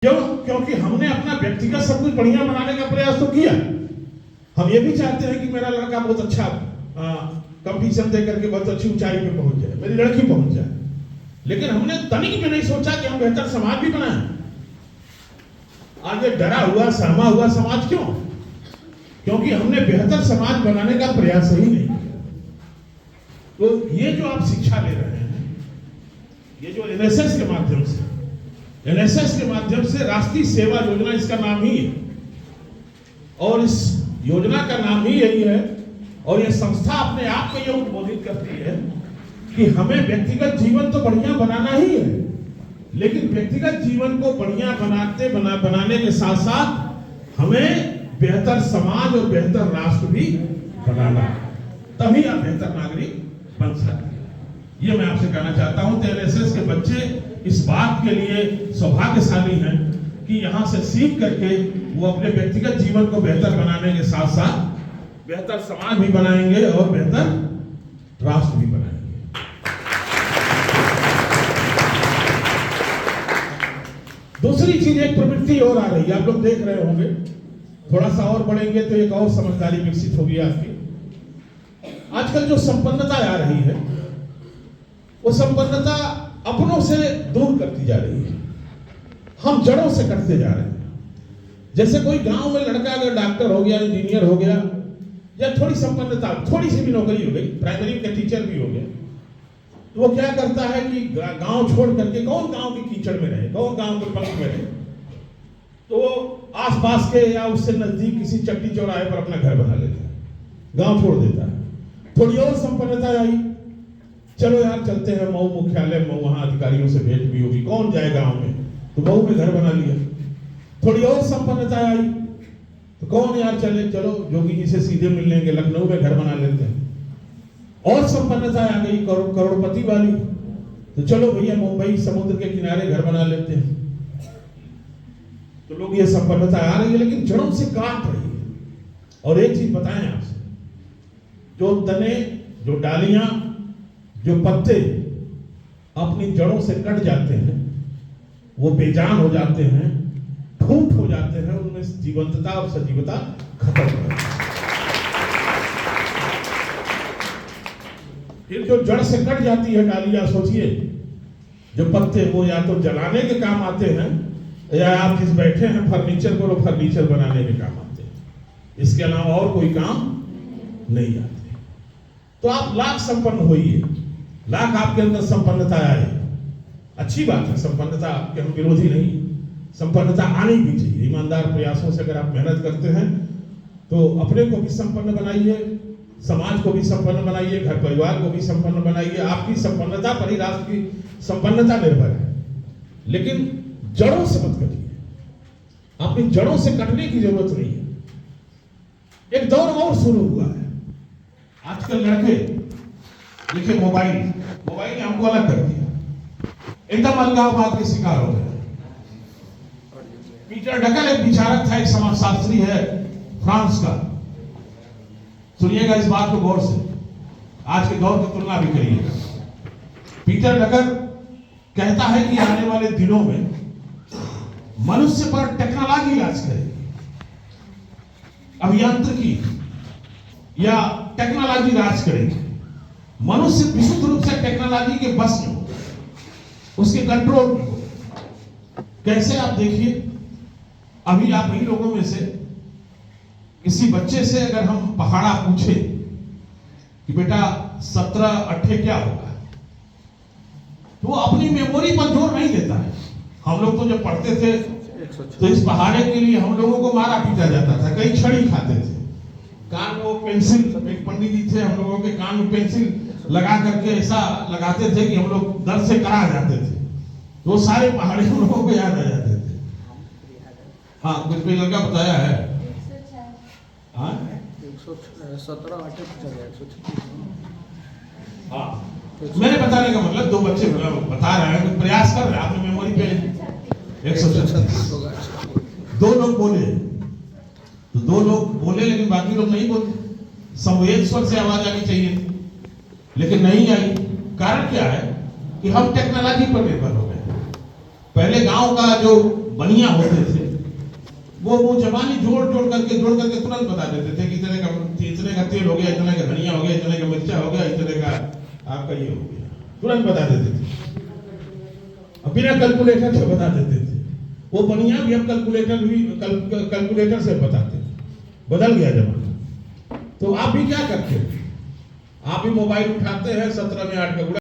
क्यों? क्योंकि हमने अपना व्यक्तिगत सब कुछ बढ़िया बनाने का प्रयास तो किया। हम ये भी चाहते हैं कि मेरा लड़का बहुत अच्छा कंपटीशन दे करके बहुत अच्छी ऊंचाई पे पहुंच जाए, मेरी लड़की पहुंच जाए, लेकिन हमने तनिक भी नहीं सोचा कि हम बेहतर समाज भी बनाएं। आज ये डरा हुआ सहमा हुआ समाज क्यों? क्योंकि हमने बेहतर समाज बनाने का प्रयास ही नहीं किया। तो ये जो आप शिक्षा ले रहे हैं, ये जो एनएसएस के माध्यम से राष्ट्रीय सेवा योजना इसका नाम ही है, और इस योजना का नाम ही यही है, और ये संस्था अपने आप में ये उद्बोधित करती है कि हमें व्यक्तिगत जीवन तो बढ़िया बनाना ही है, लेकिन व्यक्तिगत जीवन को बढ़िया बनाने के साथ साथ हमें बेहतर समाज और बेहतर राष्ट्र भी बनाना है, तभी आप बेहतर नागरिक बन सकते हैं। ये मैं आपसे कहना चाहता हूं। एनएसएस के बच्चे इस बात के लिए सौभाग्यशाली हैं कि यहां से सीख करके वो अपने व्यक्तिगत जीवन को बेहतर बनाने के साथ साथ बेहतर समाज भी बनाएंगे और बेहतर राष्ट्र भी बनाएंगे। दूसरी चीज, एक प्रवृत्ति और आ रही है, आप लोग देख रहे होंगे, थोड़ा सा और बढ़ेंगे तो एक और समझदारी विकसित होगी आपकी। आजकल जो संपन्नता आ रही है, वो संपन्नता अपनों से दूर करती जा रही है, हम जड़ों से कटते जा रहे हैं। जैसे कोई गांव में लड़का अगर डॉक्टर हो गया, इंजीनियर हो गया, या थोड़ी संपन्नता, थोड़ी सी भी नौकरी हो गई, प्राइमरी के टीचर भी हो गया, तो वो क्या करता है कि गांव छोड़ करके, कौन गांव के कीचड़ में रहे, कौन गांव के पंख में रहे, तो आसपास के या उससे नजदीक किसी चट्टी चौराहे पर अपना घर बना लेता है, गांव छोड़ देता है। थोड़ी और संपन्नता आई, चलो यार चलते हैं मऊ मुख्यालय, मऊ, वहां अधिकारियों से भेंट भी होगी, कौन जाए गांव में, तो मऊ में घर बना लिया। थोड़ी और संपन्नता आई तो कौन यार चलो जोगी जी से सीधे मिल लेंगे, लखनऊ में घर बना लेते हैं। और संपन्नता आ गई करोड़पति वाली, तो चलो भैया मुंबई समुद्र के किनारे घर बना लेते हैं। तो लोग, ये संपन्नता आ रही है लेकिन जड़ों से काट रही है। और एक चीज बताएं आपसे, जो तने, जो डालियां, जो पत्ते अपनी जड़ों से कट जाते हैं, वो बेजान हो जाते हैं, ठूंठ हो जाते हैं, उनमें जीवंतता और सजीवता खत्म हो जाती है। फिर जो जड़ से कट जाती है डालियां, सोचिए, जो पत्ते वो या तो जलाने के काम आते हैं, या आप जिस बैठे हैं फर्नीचर को, वो फर्नीचर बनाने के काम आते हैं, इसके अलावा और कोई काम नहीं आते। तो आप लाख संपन्न होइए, लाख आपके अंदर संपन्नता आए, अच्छी बात है, संपन्नता के हम विरोधी नहीं, संपन्नता आनी भी चाहिए। ईमानदार प्रयासों से अगर आप मेहनत करते हैं तो अपने को भी संपन्न बनाइए, समाज को भी संपन्न बनाइए, घर परिवार को भी संपन्न बनाइए। आपकी संपन्नता पर ही राष्ट्र की संपन्नता निर्भर है, लेकिन जड़ों से मत कटिए, अपनी जड़ों से कटने की जरूरत नहीं है। एक दौर और शुरू हुआ है, आजकल लड़के देखिए, मोबाइल ने हमको अलग कर दिया, एकदम अलगाववाद के शिकार हो गए। पीटर डकल एक विचारक था, एक समाजशास्त्री है फ्रांस का, सुनिएगा इस बात को गौर से, आज के दौर की तुलना भी करिएगा। पीटर डकल कहता है कि आने वाले दिनों में मनुष्य पर टेक्नोलॉजी राज करेगी, अभियांत्रिकी या टेक्नोलॉजी राज करेगी। मनुष्य विशुद्ध रूप से टेक्नोलॉजी के बस में हो, उसके कंट्रोल में हो। कैसे? आप देखिए, अभी आप इन लोगों में से किसी बच्चे से अगर हम पहाड़ा पूछे कि बेटा 17 अट्ठे क्या होगा, तो वो अपनी मेमोरी पर जोर नहीं देता है। हम लोग तो जब पढ़ते थे तो इस पहाड़े के लिए हम लोगों को मारा पीटा जाता था, कई छड़ी खाते थे, कान में वो पेंसिल, एक पंडित जी थे, हम लोगों के कान में पेंसिल लगा करके ऐसा लगाते थे कि हम लोग दर्द से करा जाते थे। तो सारे पहाड़ी हम लोगों को याद आ जाते थे। हाँ, कुछ कोई लड़का बताया है, हाँ 117 हाँ, मैंने बताने का मतलब, दो बच्चे बता रहे हैं, तो प्रयास कर रहे हैं, आपने मेमोरी पे 136 दो लोग बोले, तो दो लोग बोले लेकिन बाकी लोग नहीं बोले। समूहिक स्वर से आवाज आनी चाहिए लेकिन नहीं आई। कारण क्या है कि हम टेक्नोलॉजी पर निर्भर हो गए। पहले गांव का जो बनिया होते थे वो जवानी जोड़ करके तुरंत बता देते थे कि इतने का तेल हो गया, इतने का धनिया हो गया, इतने का मिर्चा हो गया, इतने का आपका ये हो गया, तुरंत बता देते थे, बिना कैलकुलेटर से बता देते थे। वो बनिया भी अब कैलकुलेटर से बताते हैं। बदल गया जमाना। तो आप भी क्या करते हैं? आप भी मोबाइल उठाते हैं, 17 में 8 का